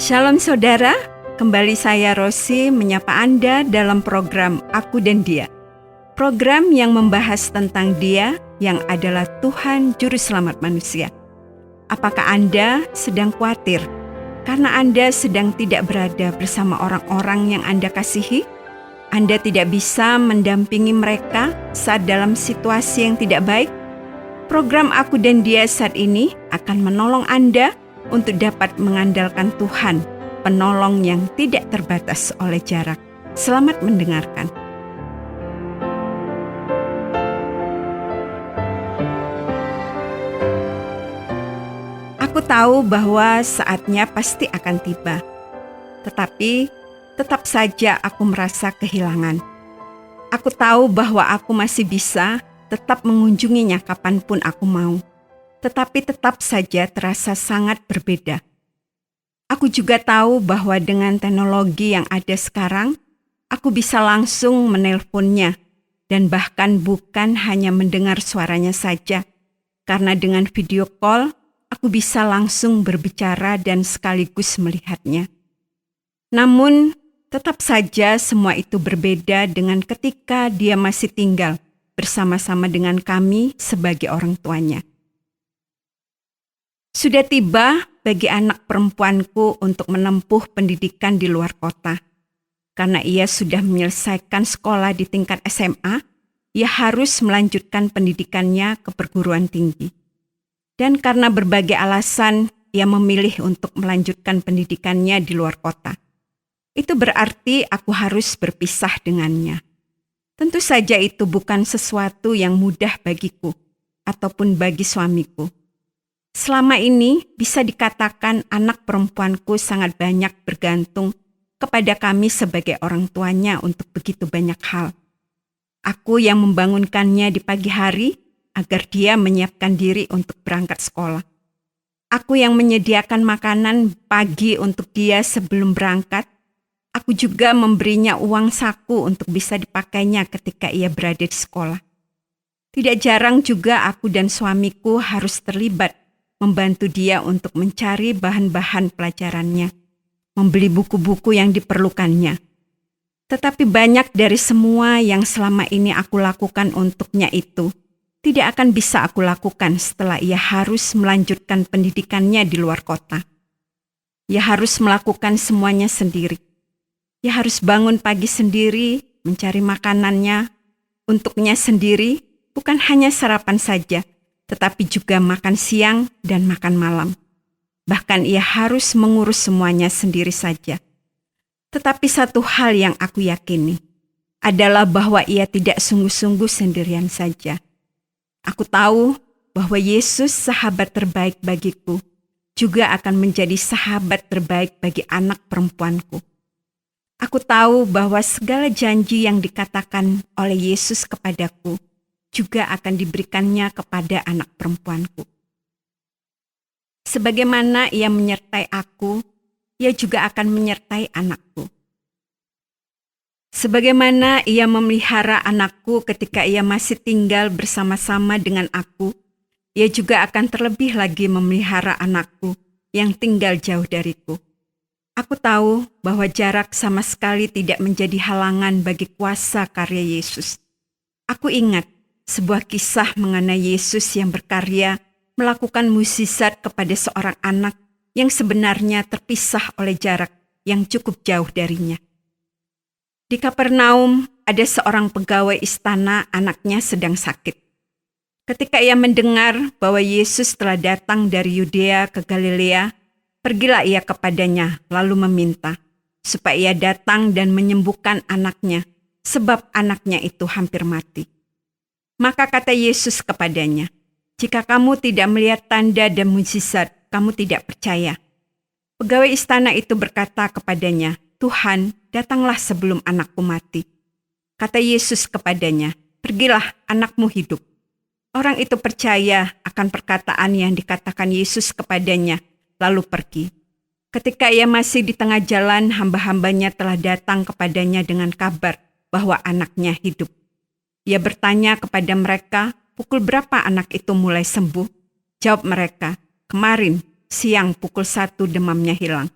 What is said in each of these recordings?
Shalom saudara, kembali saya Rosi menyapa Anda dalam program Aku dan Dia. Program yang membahas tentang Dia yang adalah Tuhan Juru Selamat manusia. Apakah Anda sedang khawatir karena Anda sedang tidak berada bersama orang-orang yang Anda kasihi? Anda tidak bisa mendampingi mereka saat dalam situasi yang tidak baik? Program Aku dan Dia saat ini akan menolong Anda untuk dapat mengandalkan Tuhan, penolong yang tidak terbatas oleh jarak. Selamat mendengarkan. Aku tahu bahwa saatnya pasti akan tiba, tetapi tetap saja aku merasa kehilangan. Aku tahu bahwa aku masih bisa tetap mengunjunginya kapanpun aku mau, tetapi tetap saja terasa sangat berbeda. Aku juga tahu bahwa dengan teknologi yang ada sekarang, aku bisa langsung menelponnya dan bahkan bukan hanya mendengar suaranya saja, karena dengan video call, aku bisa langsung berbicara dan sekaligus melihatnya. Namun, tetap saja semua itu berbeda dengan ketika dia masih tinggal bersama-sama dengan kami sebagai orang tuanya. Sudah tiba bagi anak perempuanku untuk menempuh pendidikan di luar kota. Karena ia sudah menyelesaikan sekolah di tingkat SMA, ia harus melanjutkan pendidikannya ke perguruan tinggi. Dan karena berbagai alasan, ia memilih untuk melanjutkan pendidikannya di luar kota. Itu berarti aku harus berpisah dengannya. Tentu saja itu bukan sesuatu yang mudah bagiku ataupun bagi suamiku. Selama ini bisa dikatakan anak perempuanku sangat banyak bergantung kepada kami sebagai orang tuanya untuk begitu banyak hal. Aku yang membangunkannya di pagi hari agar dia menyiapkan diri untuk berangkat sekolah. Aku yang menyediakan makanan pagi untuk dia sebelum berangkat. Aku juga memberinya uang saku untuk bisa dipakainya ketika ia berada di sekolah. Tidak jarang juga aku dan suamiku harus terlibat membantu dia untuk mencari bahan-bahan pelajarannya, membeli buku-buku yang diperlukannya. Tetapi banyak dari semua yang selama ini aku lakukan untuknya itu, tidak akan bisa aku lakukan setelah ia harus melanjutkan pendidikannya di luar kota. Ia harus melakukan semuanya sendiri. Ia harus bangun pagi sendiri, mencari makanannya untuknya sendiri, bukan hanya sarapan saja, tetapi juga makan siang dan makan malam. Bahkan ia harus mengurus semuanya sendiri saja. Tetapi satu hal yang aku yakini adalah bahwa ia tidak sungguh-sungguh sendirian saja. Aku tahu bahwa Yesus sahabat terbaik bagiku juga akan menjadi sahabat terbaik bagi anak perempuanku. Aku tahu bahwa segala janji yang dikatakan oleh Yesus kepadaku juga akan diberikannya kepada anak perempuanku. Sebagaimana ia menyertai aku, ia juga akan menyertai anakku. Sebagaimana ia memelihara anakku ketika ia masih tinggal bersama-sama dengan aku, ia juga akan terlebih lagi memelihara anakku yang tinggal jauh dariku. Aku tahu bahwa jarak sama sekali tidak menjadi halangan bagi kuasa karya Yesus. Aku ingat sebuah kisah mengenai Yesus yang berkarya melakukan mukjizat kepada seorang anak yang sebenarnya terpisah oleh jarak yang cukup jauh darinya. Di Kapernaum ada seorang pegawai istana, anaknya sedang sakit. Ketika ia mendengar bahwa Yesus telah datang dari Yudea ke Galilea, pergilah ia kepadanya lalu meminta supaya ia datang dan menyembuhkan anaknya, sebab anaknya itu hampir mati. Maka kata Yesus kepadanya, "Jika kamu tidak melihat tanda dan mukjizat, kamu tidak percaya." Pegawai istana itu berkata kepadanya, "Tuhan, datanglah sebelum anakku mati." Kata Yesus kepadanya, "Pergilah, anakmu hidup." Orang itu percaya akan perkataan yang dikatakan Yesus kepadanya, lalu pergi. Ketika ia masih di tengah jalan, hamba-hambanya telah datang kepadanya dengan kabar bahwa anaknya hidup. Ia bertanya kepada mereka, "Pukul berapa anak itu mulai sembuh?" Jawab mereka, "Kemarin, siang pukul 1 demamnya hilang."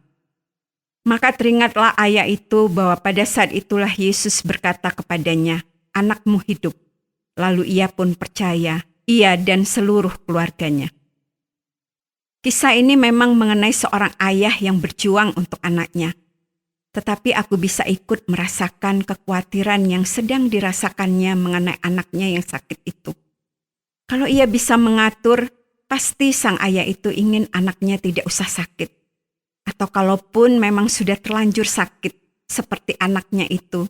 Maka teringatlah ayah itu bahwa pada saat itulah Yesus berkata kepadanya, "Anakmu hidup." Lalu ia pun percaya, ia dan seluruh keluarganya. Kisah ini memang mengenai seorang ayah yang berjuang untuk anaknya. Tetapi aku bisa ikut merasakan kekhawatiran yang sedang dirasakannya mengenai anaknya yang sakit itu. Kalau ia bisa mengatur, pasti sang ayah itu ingin anaknya tidak usah sakit. Atau kalaupun memang sudah terlanjur sakit, seperti anaknya itu,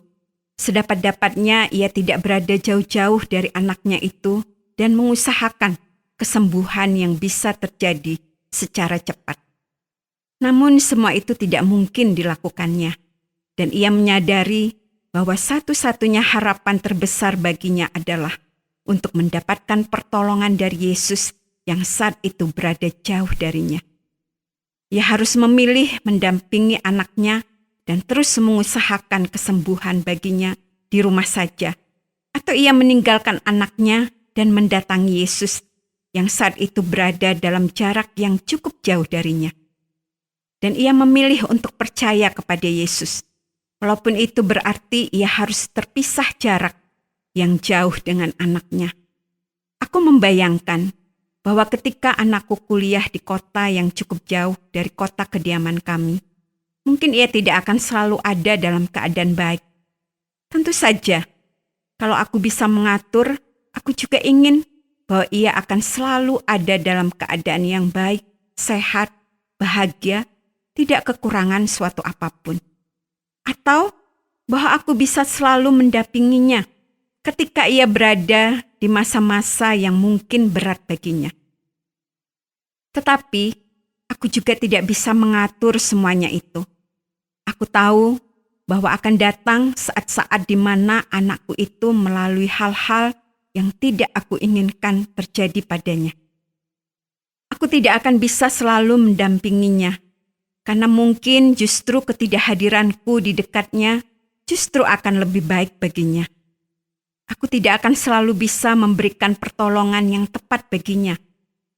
sedapat-dapatnya ia tidak berada jauh-jauh dari anaknya itu dan mengusahakan kesembuhan yang bisa terjadi secara cepat. Namun semua itu tidak mungkin dilakukannya, dan ia menyadari bahwa satu-satunya harapan terbesar baginya adalah untuk mendapatkan pertolongan dari Yesus yang saat itu berada jauh darinya. Ia harus memilih mendampingi anaknya dan terus mengusahakan kesembuhan baginya di rumah saja, atau ia meninggalkan anaknya dan mendatangi Yesus yang saat itu berada dalam jarak yang cukup jauh darinya. Dan ia memilih untuk percaya kepada Yesus, walaupun itu berarti ia harus terpisah jarak yang jauh dengan anaknya. Aku membayangkan bahwa ketika anakku kuliah di kota yang cukup jauh dari kota kediaman kami, mungkin ia tidak akan selalu ada dalam keadaan baik. Tentu saja, kalau aku bisa mengatur, aku juga ingin bahwa ia akan selalu ada dalam keadaan yang baik, sehat, bahagia, tidak kekurangan suatu apapun. Atau bahwa aku bisa selalu mendampinginya ketika ia berada di masa-masa yang mungkin berat baginya. Tetapi, aku juga tidak bisa mengatur semuanya itu. Aku tahu bahwa akan datang saat-saat di mana anakku itu melalui hal-hal yang tidak aku inginkan terjadi padanya. Aku tidak akan bisa selalu mendampinginya, karena mungkin justru ketidakhadiranku di dekatnya justru akan lebih baik baginya. Aku tidak akan selalu bisa memberikan pertolongan yang tepat baginya.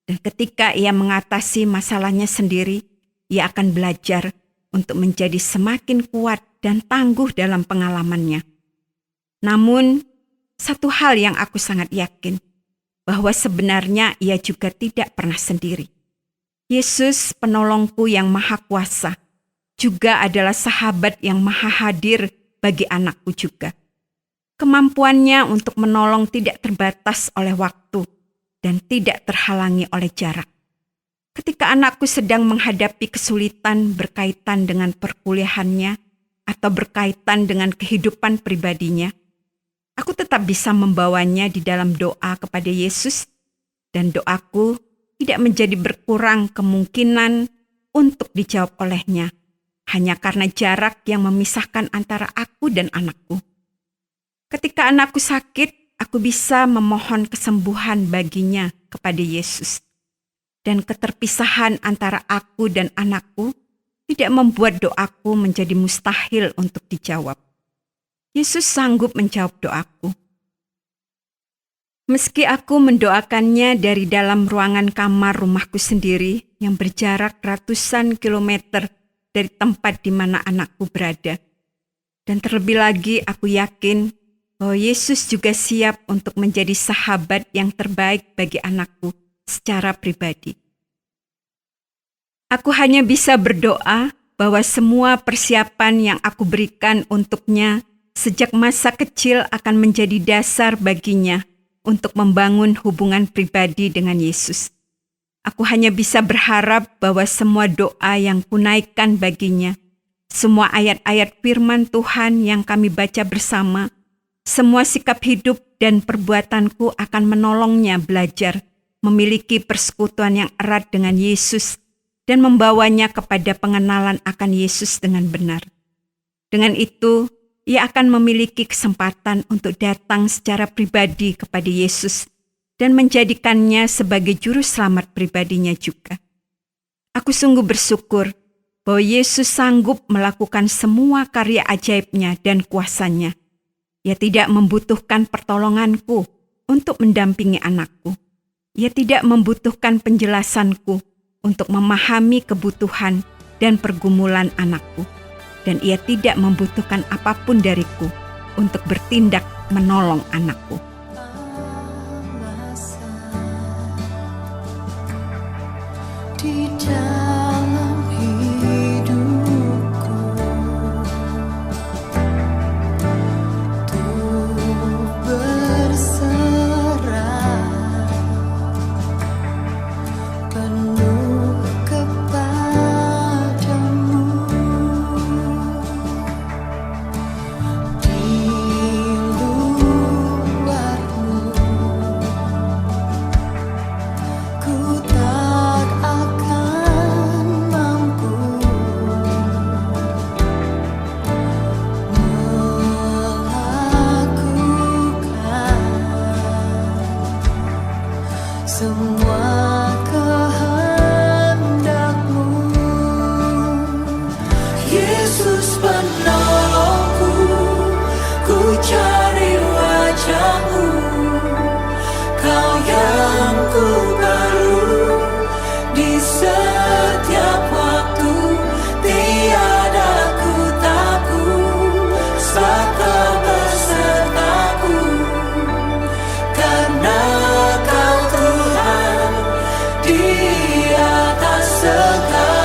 Dan ketika ia mengatasi masalahnya sendiri, ia akan belajar untuk menjadi semakin kuat dan tangguh dalam pengalamannya. Namun, satu hal yang aku sangat yakin, bahwa sebenarnya ia juga tidak pernah sendiri. Yesus, penolongku yang maha kuasa, juga adalah sahabat yang maha hadir bagi anakku juga. Kemampuannya untuk menolong tidak terbatas oleh waktu dan tidak terhalangi oleh jarak. Ketika anakku sedang menghadapi kesulitan berkaitan dengan perkuliahannya atau berkaitan dengan kehidupan pribadinya, aku tetap bisa membawanya di dalam doa kepada Yesus, dan doaku tidak menjadi berkurang kemungkinan untuk dijawab olehnya, hanya karena jarak yang memisahkan antara aku dan anakku. Ketika anakku sakit, aku bisa memohon kesembuhan baginya kepada Yesus. Dan keterpisahan antara aku dan anakku tidak membuat doaku menjadi mustahil untuk dijawab. Yesus sanggup menjawab doaku. Meski aku mendoakannya dari dalam ruangan kamar rumahku sendiri yang berjarak ratusan kilometer dari tempat di mana anakku berada. Dan terlebih lagi aku yakin bahwa Yesus juga siap untuk menjadi sahabat yang terbaik bagi anakku secara pribadi. Aku hanya bisa berdoa bahwa semua persiapan yang aku berikan untuknya sejak masa kecil akan menjadi dasar baginya untuk membangun hubungan pribadi dengan Yesus. Aku hanya bisa berharap bahwa semua doa yang kunaikkan baginya, semua ayat-ayat firman Tuhan yang kami baca bersama, semua sikap hidup dan perbuatanku akan menolongnya belajar, memiliki persekutuan yang erat dengan Yesus, dan membawanya kepada pengenalan akan Yesus dengan benar. Dengan itu, ia akan memiliki kesempatan untuk datang secara pribadi kepada Yesus dan menjadikannya sebagai juru selamat pribadinya juga. Aku sungguh bersyukur bahwa Yesus sanggup melakukan semua karya ajaibnya dan kuasanya. Ia tidak membutuhkan pertolonganku untuk mendampingi anakku. Ia tidak membutuhkan penjelasanku untuk memahami kebutuhan dan pergumulan anakku. dan ia tidak membutuhkan apapun dariku untuk bertindak menolong anakku. Di dalam hidupku untuk berserah penuh kepadamu. Di luarmu ku tak akan mampu melakukan semua kehendakmu. Yesus penolongku, ku cari wajahmu, Kau yang ku perlu di setiap waktu. Tiada ku takut sebab Kau besertaku, karena Kau Tuhan di atas segalanya.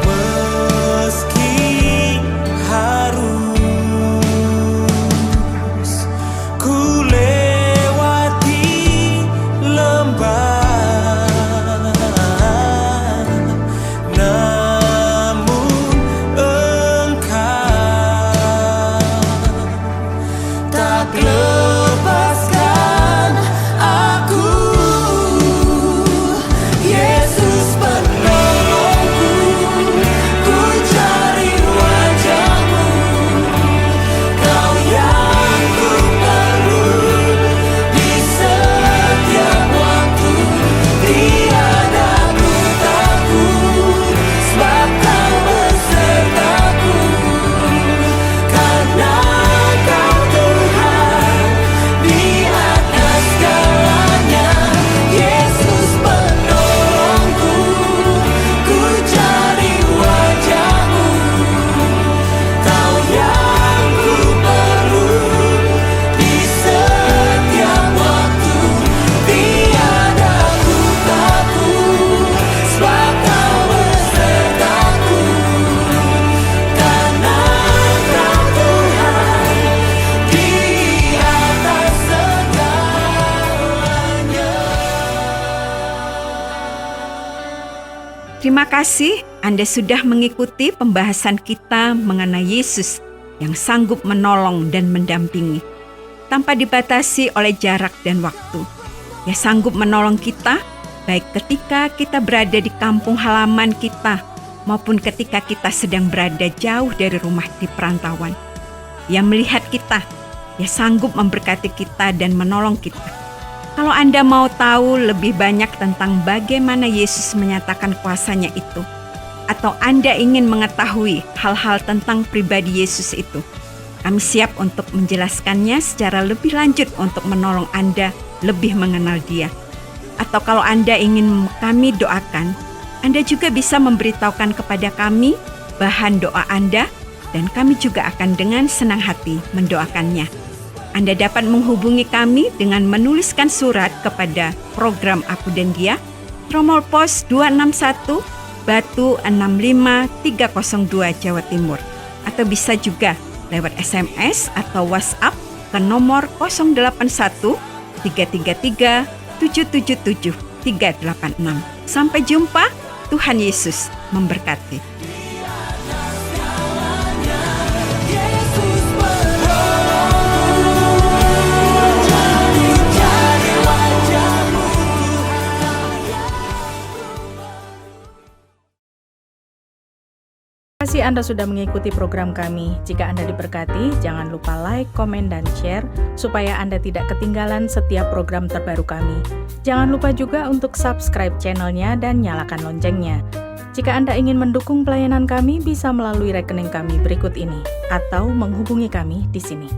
Meski harus ku lewati lembah, namun Engkau tak lepaskan aku. Yesus penolongku, ku cari wajahmu, Kau yang ku perlu di setiap waktu. Tiada ku takut sebab Kau besertaku, karena Kau Tuhan di atas segalanya. Yesus penolongku, ku cari wajahmu, Kau yang ku perlu di setiap waktu. Tiada ku takut sebab Kau besertaku, karena Kau Tuhan di atas segalanya. Terima kasih Anda sudah mengikuti pembahasan kita mengenai Yesus yang sanggup menolong dan mendampingi tanpa dibatasi oleh jarak dan waktu. Ia sanggup menolong kita baik ketika kita berada di kampung halaman kita maupun ketika kita sedang berada jauh dari rumah di perantauan. Ia melihat kita, ia sanggup memberkati kita dan menolong kita. Kalau Anda mau tahu lebih banyak tentang bagaimana Yesus menyatakan kuasanya itu, atau Anda ingin mengetahui hal-hal tentang pribadi Yesus itu, kami siap untuk menjelaskannya secara lebih lanjut untuk menolong Anda lebih mengenal Dia. Atau kalau Anda ingin kami doakan, Anda juga bisa memberitahukan kepada kami bahan doa Anda, dan kami juga akan dengan senang hati mendoakannya. Anda dapat menghubungi kami dengan menuliskan surat kepada program Aku dan Dia, Nomor Pos 261, Batu 65302 Jawa Timur. Atau bisa juga lewat SMS atau WhatsApp ke nomor 081 333 777 386. Sampai jumpa, Tuhan Yesus memberkati. Terima kasih Anda sudah mengikuti program kami. Jika Anda diberkati, jangan lupa like, komen, dan share supaya Anda tidak ketinggalan setiap program terbaru kami. Jangan lupa juga untuk subscribe channelnya dan nyalakan loncengnya. Jika Anda ingin mendukung pelayanan kami, bisa melalui rekening kami berikut ini atau menghubungi kami di sini.